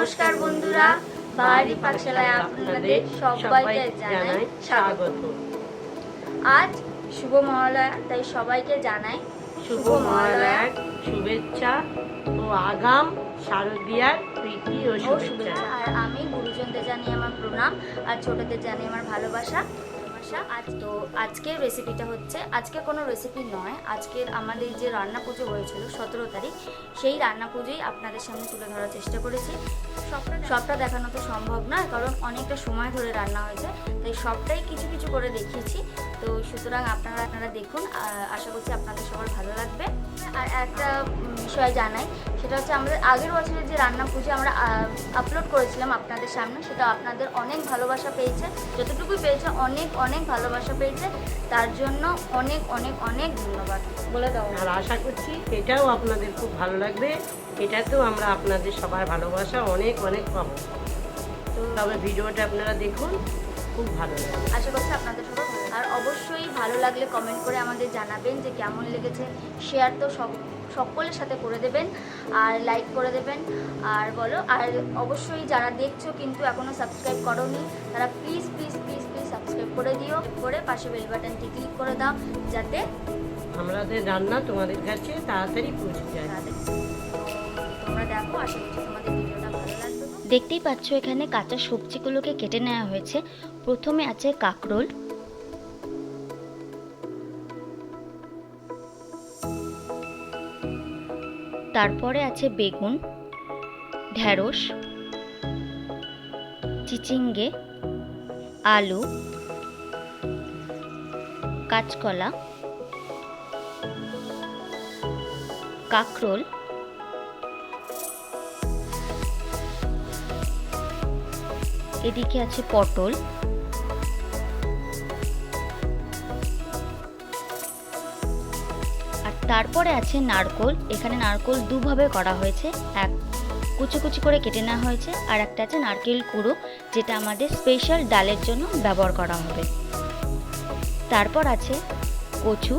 নমস্কার বন্ধুরা, বাহারি পাকশালায় আপনাদের সবাইকে জানাই স্বাগত। আজ শুভ মহালয়া, তাই সবাইকে জানাই শুভ মহালয়ার শুভেচ্ছা ও আগাম শারদীয়ার প্রীতি ও শুভেচ্ছা। আর আমি গুরুজনদের জানাই আমার প্রণাম আর ছোটদের জানাই আমার ভালোবাসা। আজকের রেসিপিটা হচ্ছে, আজকে কোনো রেসিপি নয়, আজকের আমাদের যে রান্না পুজো হয়েছিল 17 তারিখ, সেই রান্না পুজোই আপনাদের সামনে তুলে ধরার চেষ্টা করেছি। সবটা দেখানো তো সম্ভব নয়, কারণ অনেকটা সময় ধরে রান্না হয়েছে, তাই সবটাই কিছু কিছু করে দেখিয়েছি। তো সুতরাং আপনারা দেখুন, আশা করছি আপনাদের সবার ভালো লাগবে। আর একটা বিষয় জানাই, সেটা হচ্ছে আমাদের আগের বছরের যে রান্না পুজো আমরা আপলোড করেছিলাম আপনাদের সামনে, সেটা আপনাদের অনেক ভালোবাসা পেয়েছে, যতটুকুই পেয়েছে অনেক অনেক ভালোবাসা পেয়েছে, তার জন্য অনেক অনেক অনেক ধন্যবাদ বলে দাও। আর আশা করছি এটাও আপনাদের খুব ভালো লাগবে, এটাতেও আমরা আপনাদের সবার ভালোবাসা অনেক অনেক পাবো। তবে ভিডিওটা আপনারা দেখুন, খুব ভালো লাগবে, আশা করছি আপনাদের সবার ভালো। আর অবশ্যই ভালো লাগলে কমেন্ট করে আমাদের জানাবেন যে কেমন লেগেছে। শেয়ার তো সকলের সাথে করে দেবেন, আর লাইক করে দেবেন। আর অবশ্যই যারা দেখছো কিন্তু এখনও সাবস্ক্রাইব করোনি, তারা please please please please subscribe করে দিও, করে পাশে বেল বাটনটি ক্লিক করে দাও, যাতে আমাদের রান্না তোমাদের কাছে তাড়াতাড়ি পৌঁছে যায়। তোমরা দেখো, আশা করছি তোমাদের ভিডিওটা ভালো লাগবে। দেখতেই পাচ্ছ এখানে কাঁচা সবজিগুলোকে কেটে নেওয়া হয়েছে। প্রথমে আছে কাঁকরোল, তারপরে আছে বেগুন, ঢ্যাঁড়স, চিচিঙ্গে, আলু, কাঁচকলা, কাঁকরোল, এদিকে আছে পটল, আর তারপরে আছে নারকোল। এখানে নারকোল দুভাবে করা হয়েছে, এক কুচি কুচি করে কেটে নেওয়া হয়েছে, আর একটা আছে নারকেল কুড়ো, যেটা আমাদের স্পেশাল ডালের জন্য ব্যবহার করা হবে। তারপর আছে কচু,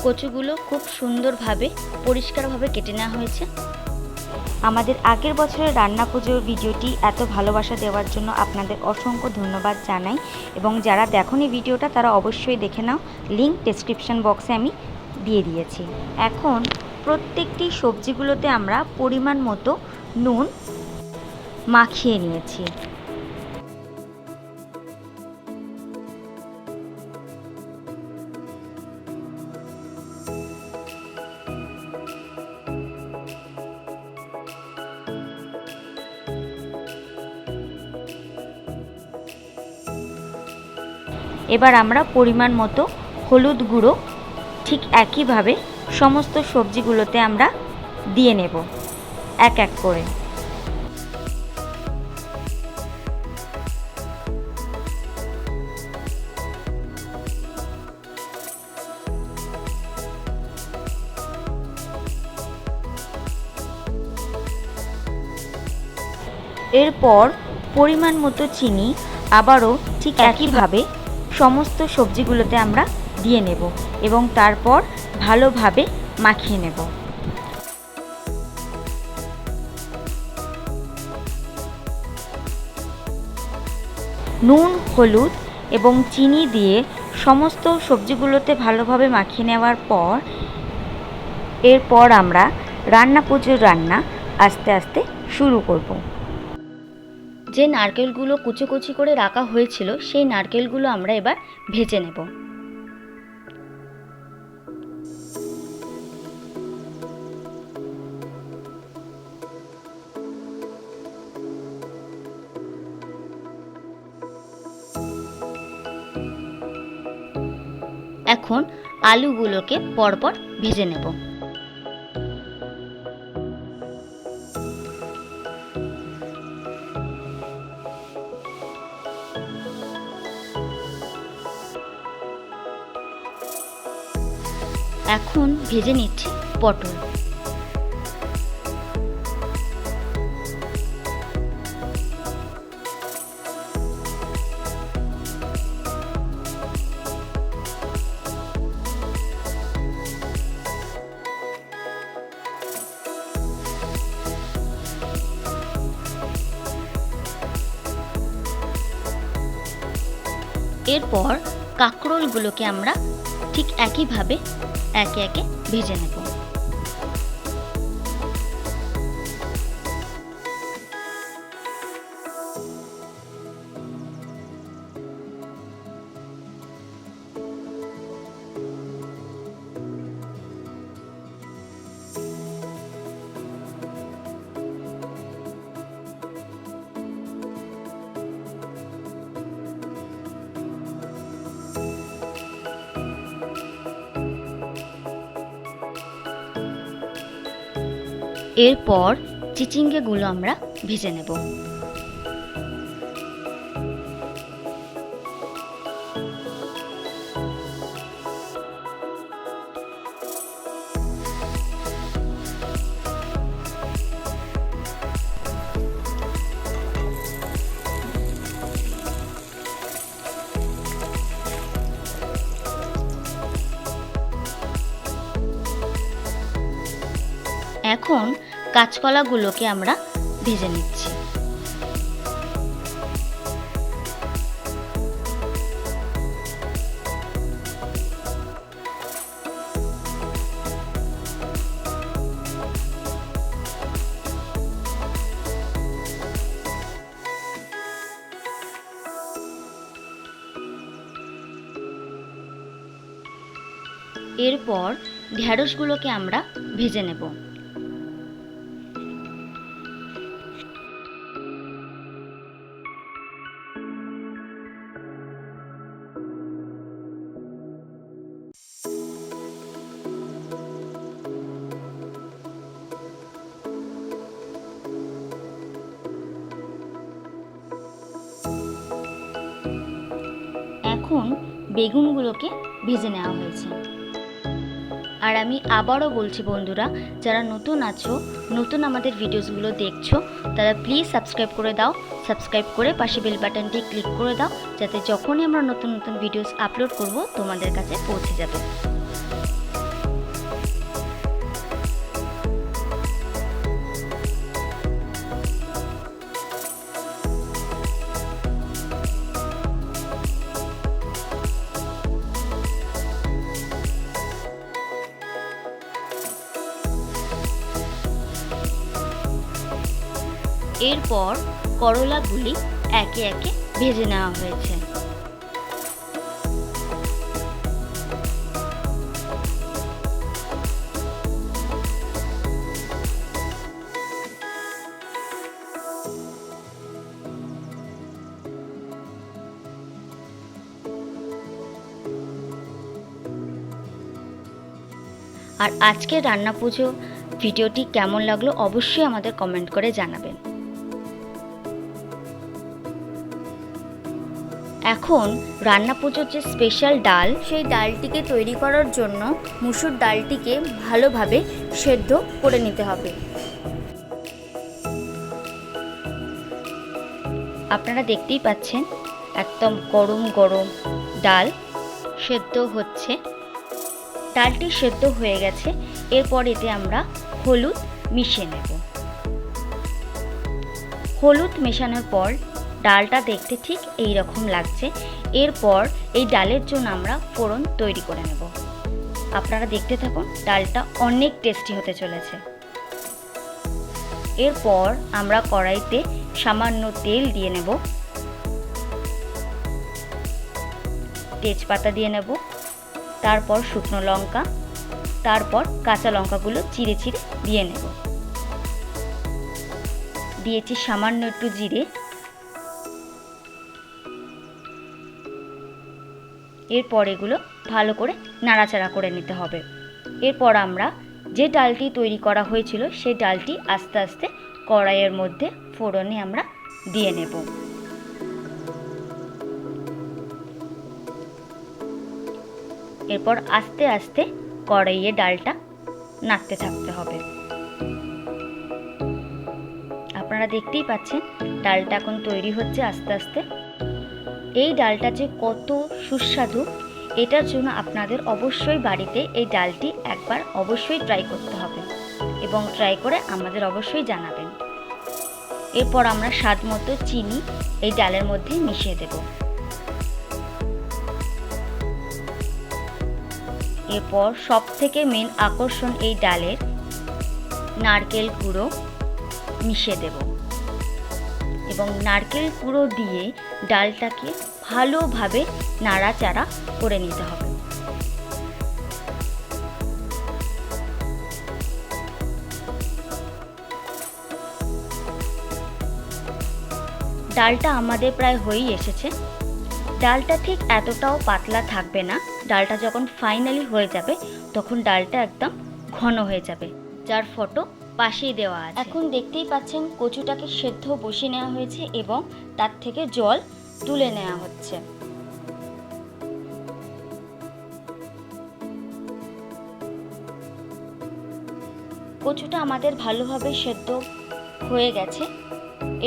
কচুগুলো খুব সুন্দরভাবে পরিষ্কারভাবে কেটে নেওয়া হয়েছে। আমাদের আগের বছরের রান্না পুজোর ভিডিওটি এত ভালোবাসা দেওয়ার জন্য আপনাদের অসংখ্য ধন্যবাদ জানাই, এবং যারা দেখোনি ভিডিওটা তারা অবশ্যই দেখে নাও, লিংক ডেসক্রিপশন বক্সে আমি দিয়ে দিয়েছি। এখন প্রত্যেকটি সবজিগুলোতে আমরা পরিমাণ মতো নুন মাখিয়ে নিয়েছি। এবার আমরা পরিমাণ মতো হলুদ গুঁড়ো ঠিক একইভাবে সমস্ত সবজিগুলোতে আমরা দিয়ে নেব এক এক করে। এরপর পরিমাণ মতো চিনি আবারও ঠিক একইভাবে সমস্ত সবজিগুলোতে আমরা দিয়ে নেব এবং তারপর ভালোভাবে মাখিয়ে নেব। নুন, হলুদ এবং চিনি দিয়ে সমস্ত সবজিগুলোতে ভালোভাবে মাখিয়ে নেওয়ার পর এরপর আমরা রান্না পুজোর রান্না আস্তে আস্তে শুরু করব। যে নারকেলগুলো কুচি কুচি করে রাখা হয়েছিল সেই নারকেলগুলো আমরা এবার ভেজে নেব। এখন আলুগুলোকে পরপর ভেজে নেব। এখন ভেজে নিচ্ছি পটল। এরপর কাঁকরোলগুলোকে আমরা ঠিক একইভাবে একে একে ভেজে নেব। এরপর চিচিঙ্গেগুলো আমরা ভেজে নেব। এখন কাঁচকলাগুলোকে আমরা ভেজে নিচ্ছি। এরপর ঢ্যাঁড়সগুলোকে আমরা ভেজে নেব। এখন বেগুনগুলোকে ভেজে নেওয়া হয়েছে। আর আমি আবারও বলছি বন্ধুরা, যারা নতুন আছো, নতুন আমাদের ভিডিওসগুলো দেখছো, তারা প্লিজ সাবস্ক্রাইব করে দাও। সাবস্ক্রাইব করে পাশে বেল বাটনটি ক্লিক করে দাও, যাতে যখনই আমরা নতুন নতুন ভিডিওস আপলোড করব তোমাদের কাছে পৌঁছে যাবে। এরপর করলাগুলি একে একে ভেজে নেওয়া হয়েছে। আর আজকের রান্না পুজো ভিডিওটি কেমন লাগলো অবশ্যই আমাদের কমেন্ট করে জানাবেন। এখন রান্না পুজোর যে স্পেশাল ডাল, সেই ডালটিকে তৈরি করার জন্য মুসুর ডালটিকে ভালোভাবে সেদ্ধ করে নিতে হবে। আপনারা দেখতেই পাচ্ছেন একদম গরম গরম ডাল সেদ্ধ হচ্ছে। ডালটি সেদ্ধ হয়ে গেছে। এরপর এতে আমরা হলুদ মিশিয়ে নেব। হলুদ মেশানোর পর ডালটা দেখতে ঠিক এই রকম লাগছে। এরপর এই ডালের জন্য আমরা ফোড়ন তৈরি করে নেব। আপনারা দেখতে থাকুন, ডালটা অনেক টেস্টি হতে চলেছে। এরপর আমরা কড়াইতে সামান্য তেল দিয়ে নেব, তেজপাতা দিয়ে নেব, তারপর শুকনো লঙ্কা, তারপর কাঁচা লঙ্কাগুলো চিড়ে চিড়ে দিয়ে নেব। দিয়েছি সামান্য একটু জিরে। এরপর এগুলো ভালো করে নাড়াচাড়া করে নিতে হবে। এরপর আমরা যে ডালটি তৈরি করা হয়েছিল সেই ডালটি আস্তে আস্তে কড়াইয়ের মধ্যে ফোড়নে আমরা দিয়ে নেব। এরপর আস্তে আস্তে কড়াইয়ে ডালটা নাড়তে থাকতে হবে। আপনারা দেখতেই পাচ্ছেন ডালটা এখন তৈরি হচ্ছে আস্তে আস্তে। এই ডালটা যে কত সুস্বাদু, এটার জন্য আপনাদের অবশ্যই বাড়িতে এই ডালটি একবার অবশ্যই ট্রাই করতে হবে এবং ট্রাই করে আমাদের অবশ্যই জানাবেন। এরপর আমরা স্বাদ মতো চিনি এই ডালের মধ্যে মিশিয়ে দেব। এরপর সবথেকে মেন আকর্ষণ এই ডালের নারকেল কুড়ো মিশিয়ে দেব এবং নারকেল কুড়ো দিয়ে ডালটাকে ভালোভাবে নাড়াচাড়া করে নিতে হবে। ডালটা আমাদের প্রায় হয়েই এসেছে। ডালটা ঠিক এতটাও পাতলা থাকবে না, ডালটা যখন ফাইনালি হয়ে যাবে তখন ডালটা একদম ঘন হয়ে যাবে, যার ফটো পাশেই দেওয়া আছে। এখন দেখতেই পাচ্ছেন কচুটাকে সেদ্ধ বসিয়ে নেওয়া হয়েছে এবং তার থেকে জল তুলে নেওয়া হচ্ছে। কচুটা আমাদের ভালোভাবে সেদ্ধ হয়ে গেছে।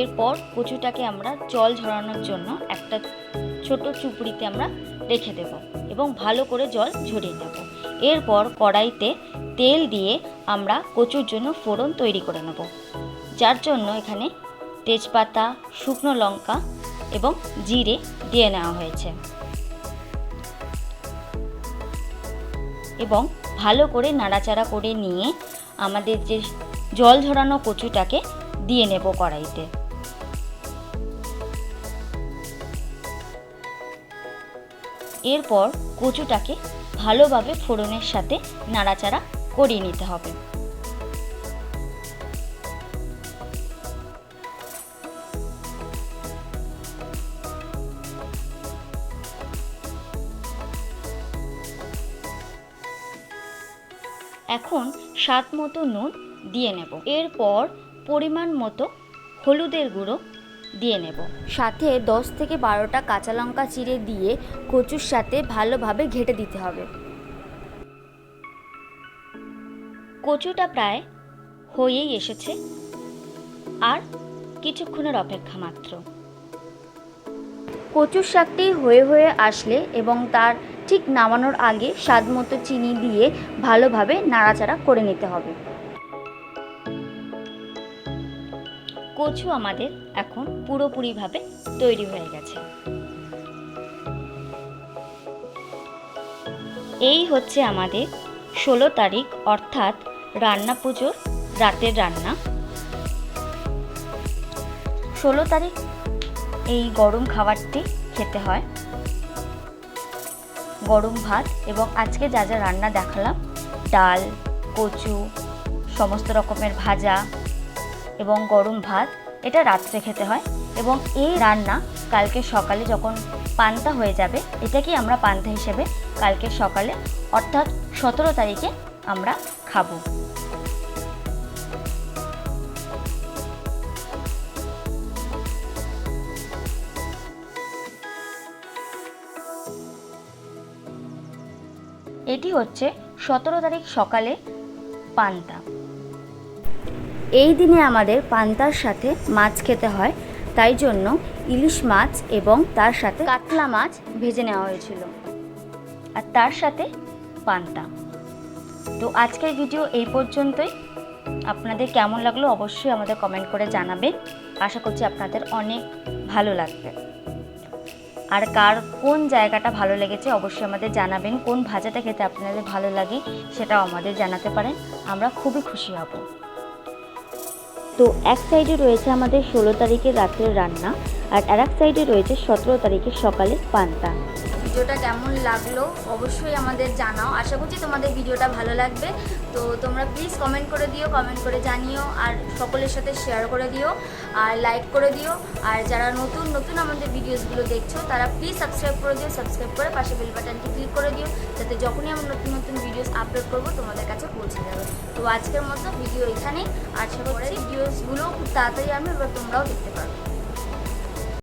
এরপর কচুটাকে আমরা জল ঝরানোর জন্য একটা ছোট চুপড়িতে আমরা রেখে দেব এবং ভালো করে জল ঝরিয়ে নেব। এরপর কড়াইতে তেল দিয়ে আমরা কচুর জন্য ফোড়ন তৈরি করে নেব, যার জন্য এখানে তেজপাতা, শুকনো লঙ্কা এবং জিরে দিয়ে নেওয়া হয়েছে এবং ভালো করে নাড়াচাড়া করে নিয়ে আমাদের যে জল ঝরানো কচুটাকে দিয়ে নেব কড়াইতে। এরপর কচুটাকে ভালোভাবে ফোড়নের সাথে নাড়াচাড়া করিয়ে নিতে হবে। এখন স্বাদ মতো নুন দিয়ে নেব। এরপর পরিমাণ মতো হলুদের গুঁড়ো দিয়ে নেব, সাথে 10 থেকে 12টা কাঁচা লঙ্কা চিড়ে দিয়ে কচুর সাথে ভালোভাবে ঘেঁটে দিতে হবে। কচুটা প্রায় হয়েই এসেছে, আর কিছুক্ষণের অপেক্ষা মাত্র। কচুর শাকটি হয়ে আসলে এবং তার ঠিক নামানোর আগে স্বাদ মতো চিনি দিয়ে ভালোভাবে নাড়াচাড়া করে নিতে হবে। কচু আমাদের এখন পুরোপুরিভাবে তৈরি হয়ে গেছে। এই হচ্ছে আমাদের 16 তারিখ অর্থাৎ রান্না পুজোর রাতের রান্না। 16 তারিখ এই গরম খাবারটি খেতে হয়, গরম ভাত এবং আজকে যা যা রান্না দেখালাম, ডাল, কচু, সমস্ত রকমের ভাজা এবং গরম ভাত, এটা রাত্রে খেতে হয় এবং এই রান্না কালকে সকালে যখন পান্তা হয়ে যাবে, এটাকেই আমরা পান্তা হিসেবে কালকে সকালে অর্থাৎ 17 তারিখে আমরা খাবো। এটি হচ্ছে 17 তারিখ সকালে পান্তা। এই দিনে আমাদের পান্তার সাথে মাছ খেতে হয়, তাই জন্য ইলিশ মাছ এবং তার সাথে কাতলা মাছ ভেজে নেওয়া হয়েছিল আর তার সাথে পান্তা। তো আজকের ভিডিও এই পর্যন্তই। আপনাদের কেমন লাগলো অবশ্যই আমাদের কমেন্ট করে জানাবেন। আশা করছি আপনাদের অনেক ভালো লাগবে। আর কার কোন জায়গাটা ভালো লেগেছে অবশ্যই আমাদের জানাবেন। কোন ভাজাটা খেতে আপনাদের ভালো লাগে সেটাও আমাদের জানাতে পারেন, আমরা খুবই খুশি হব। তো এক সাইডে রয়েছে আমাদের 16 তারিখের রাত্রের রান্না আর আরেক সাইডে রয়েছে 17 তারিখের সকালে পান্তা। ভিডিওটা কেমন লাগলো অবশ্যই আমাদের জানাও। আশা করছি তোমাদের ভিডিওটা ভালো লাগবে। তো তোমরা প্লিজ কমেন্ট করে দিও, কমেন্ট করে জানিও আর সকলের সাথে শেয়ার করে দিও আর লাইক করে দিও। আর যারা নতুন নতুন আমাদের ভিডিওসগুলো দেখছো তারা প্লিজ সাবস্ক্রাইব করে দিও, সাবস্ক্রাইব করে পাশে বেল বাটনটি ক্লিক করে দিও, যাতে যখনই আমরা নতুন নতুন ভিডিওস আপলোড করবো তোমাদের কাছে পৌঁছে যাবে। তো আজকের মতো ভিডিও এখানেই। আশা করছি ভিডিওসগুলো খুব তাড়াতাড়ি আমি এবার তোমরাও দেখতে পারবে।